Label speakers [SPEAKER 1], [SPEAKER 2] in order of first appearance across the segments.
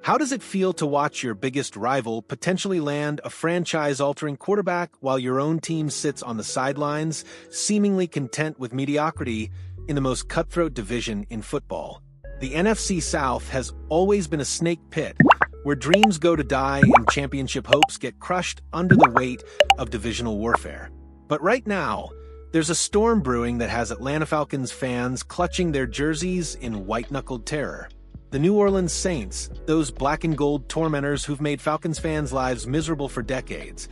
[SPEAKER 1] How does it feel to watch your biggest rival potentially land a franchise-altering quarterback while your own team sits on the sidelines, seemingly content with mediocrity in the most cutthroat division in football? The NFC South has always been a snake pit, where dreams go to die and championship hopes get crushed under the weight of divisional warfare. But right now, there's a storm brewing that has Atlanta Falcons fans clutching their jerseys in white-knuckled terror. The New Orleans Saints, those black and gold tormentors who've made Falcons fans' lives miserable for decades,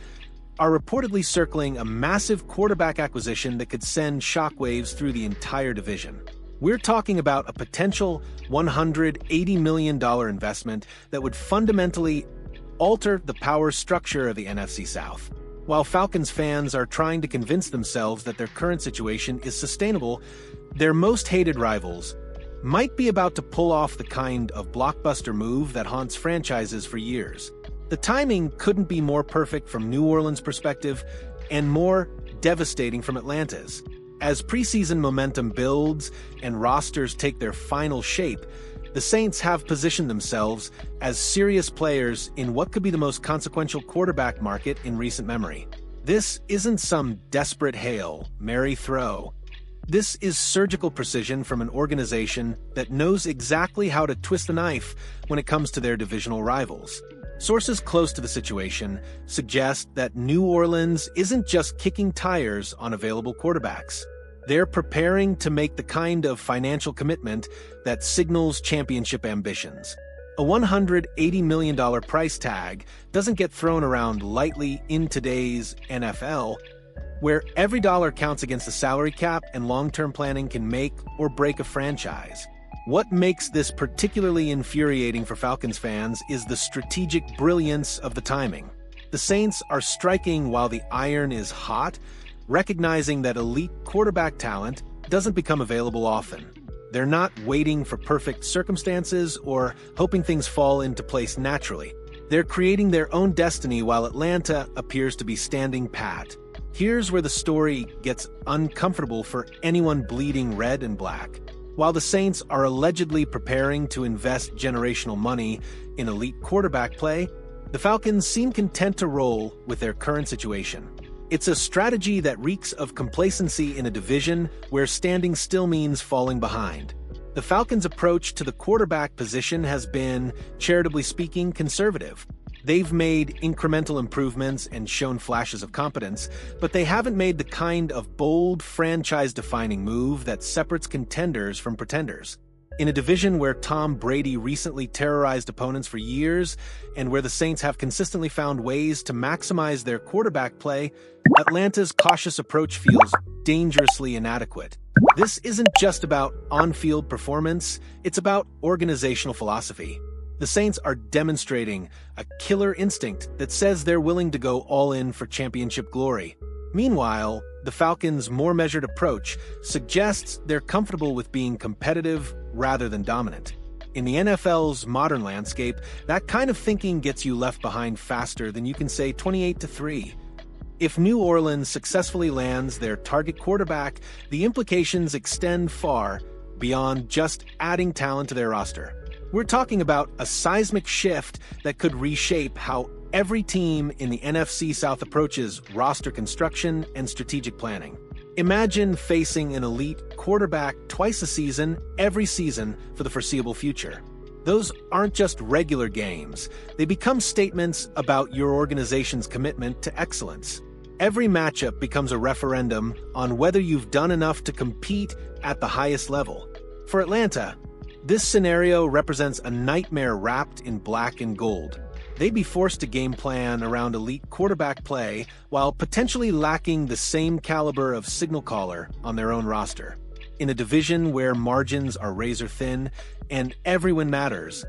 [SPEAKER 1] are reportedly circling a massive quarterback acquisition that could send shockwaves through the entire division. We're talking about a potential $180 million investment that would fundamentally alter the power structure of the NFC South. While Falcons fans are trying to convince themselves that their current situation is sustainable, their most hated rivals might be about to pull off the kind of blockbuster move that haunts franchises for years. The timing couldn't be more perfect from New Orleans' perspective and more devastating from Atlanta's. As preseason momentum builds and rosters take their final shape, the Saints have positioned themselves as serious players in what could be the most consequential quarterback market in recent memory. This isn't some desperate Hail Mary throw. This is surgical precision from an organization that knows exactly how to twist the knife when it comes to their divisional rivals. Sources close to the situation suggest that New Orleans isn't just kicking tires on available quarterbacks. They're preparing to make the kind of financial commitment that signals championship ambitions. A $180 million price tag doesn't get thrown around lightly in today's NFL, where every dollar counts against the salary cap and long-term planning can make or break a franchise. What makes this particularly infuriating for Falcons fans is the strategic brilliance of the timing. The Saints are striking while the iron is hot, recognizing that elite quarterback talent doesn't become available often. They're not waiting for perfect circumstances or hoping things fall into place naturally. They're creating their own destiny while Atlanta appears to be standing pat. Here's where the story gets uncomfortable for anyone bleeding red and black. While the Saints are allegedly preparing to invest generational money in elite quarterback play, the Falcons seem content to roll with their current situation. It's a strategy that reeks of complacency in a division where standing still means falling behind. The Falcons' approach to the quarterback position has been, charitably speaking, conservative. They've made incremental improvements and shown flashes of competence, but they haven't made the kind of bold, franchise-defining move that separates contenders from pretenders. In a division where Tom Brady recently terrorized opponents for years, and where the Saints have consistently found ways to maximize their quarterback play, Atlanta's cautious approach feels dangerously inadequate. This isn't just about on-field performance, it's about organizational philosophy. The Saints are demonstrating a killer instinct that says they're willing to go all in for championship glory. Meanwhile, the Falcons' more measured approach suggests they're comfortable with being competitive rather than dominant. In the NFL's modern landscape, that kind of thinking gets you left behind faster than you can say 28-3. If New Orleans successfully lands their target quarterback, the implications extend far beyond just adding talent to their roster. We're talking about a seismic shift that could reshape how every team in the NFC South approaches roster construction and strategic planning. Imagine facing an elite quarterback twice a season, every season for the foreseeable future. Those aren't just regular games. They become statements about your organization's commitment to excellence. Every matchup becomes a referendum on whether you've done enough to compete at the highest level. For Atlanta, this scenario represents a nightmare wrapped in black and gold. They'd be forced to game plan around elite quarterback play while potentially lacking the same caliber of signal caller on their own roster. In a division where margins are razor thin and everyone matters,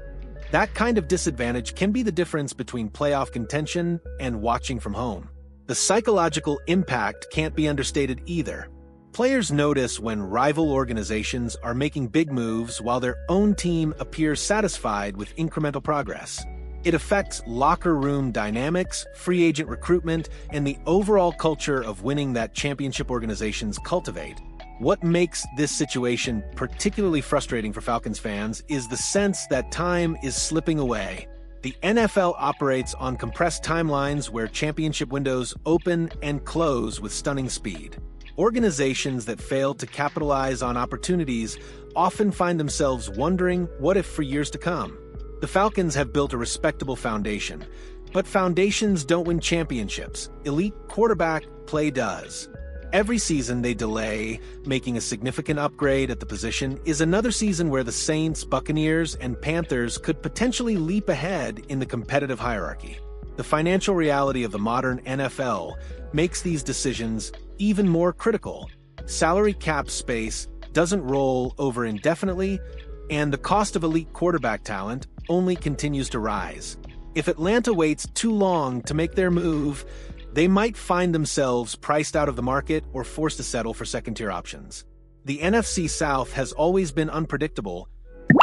[SPEAKER 1] that kind of disadvantage can be the difference between playoff contention and watching from home. The psychological impact can't be understated either. Players notice when rival organizations are making big moves while their own team appears satisfied with incremental progress. It affects locker room dynamics, free agent recruitment, and the overall culture of winning that championship organizations cultivate. What makes this situation particularly frustrating for Falcons fans is the sense that time is slipping away. The NFL operates on compressed timelines where championship windows open and close with stunning speed. Organizations that fail to capitalize on opportunities often find themselves wondering what if for years to come. The Falcons have built a respectable foundation, but foundations don't win championships. Elite quarterback play does. Every season they delay making a significant upgrade at the position is another season where the Saints, Buccaneers, and Panthers could potentially leap ahead in the competitive hierarchy. The financial reality of the modern NFL makes these decisions even more critical. Salary cap space doesn't roll over indefinitely, and the cost of elite quarterback talent only continues to rise. If Atlanta waits too long to make their move, they might find themselves priced out of the market or forced to settle for second-tier options. The NFC South has always been unpredictable,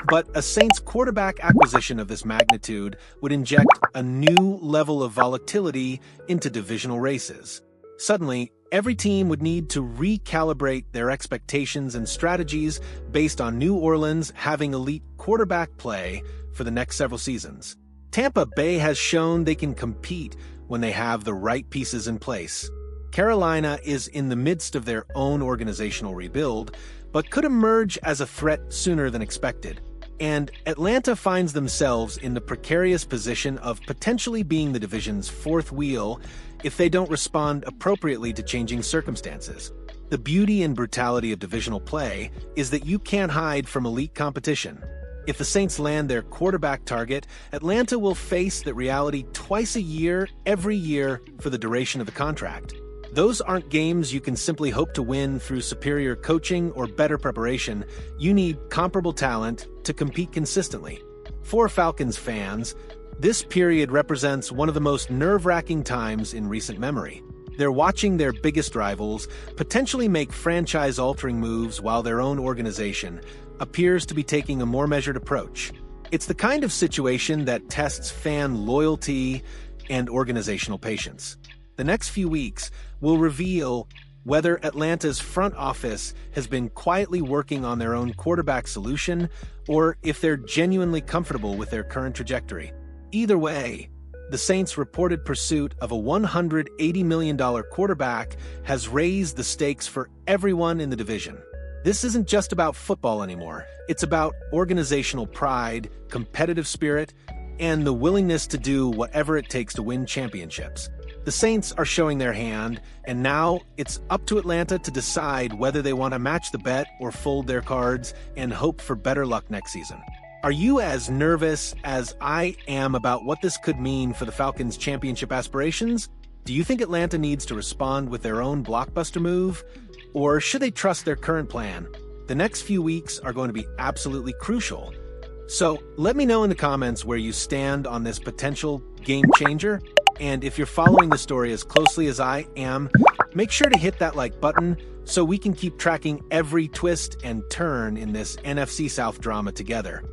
[SPEAKER 1] but a Saints quarterback acquisition of this magnitude would inject a new level of volatility into divisional races. Suddenly, every team would need to recalibrate their expectations and strategies based on New Orleans having elite quarterback play for the next several seasons. Tampa Bay has shown they can compete when they have the right pieces in place. Carolina is in the midst of their own organizational rebuild, but could emerge as a threat sooner than expected. And Atlanta finds themselves in the precarious position of potentially being the division's fourth wheel if they don't respond appropriately to changing circumstances. The beauty and brutality of divisional play is that you can't hide from elite competition. If the Saints land their quarterback target, Atlanta will face that reality twice a year, every year, for the duration of the contract. Those aren't games you can simply hope to win through superior coaching or better preparation. You need comparable talent to compete consistently. For Falcons fans, this period represents one of the most nerve-wracking times in recent memory. They're watching their biggest rivals potentially make franchise-altering moves while their own organization appears to be taking a more measured approach. It's the kind of situation that tests fan loyalty and organizational patience. The next few weeks will reveal whether Atlanta's front office has been quietly working on their own quarterback solution or if they're genuinely comfortable with their current trajectory. Either way, the Saints' reported pursuit of a $180 million quarterback has raised the stakes for everyone in the division. This isn't just about football anymore. It's about organizational pride, competitive spirit, and the willingness to do whatever it takes to win championships. The Saints are showing their hand, and now it's up to Atlanta to decide whether they want to match the bet or fold their cards and hope for better luck next season. Are you as nervous as I am about what this could mean for the Falcons' championship aspirations? Do you think Atlanta needs to respond with their own blockbuster move? Or should they trust their current plan? The next few weeks are going to be absolutely crucial. So let me know in the comments where you stand on this potential game changer. And if you're following the story as closely as I am, make sure to hit that like button so we can keep tracking every twist and turn in this NFC South drama together.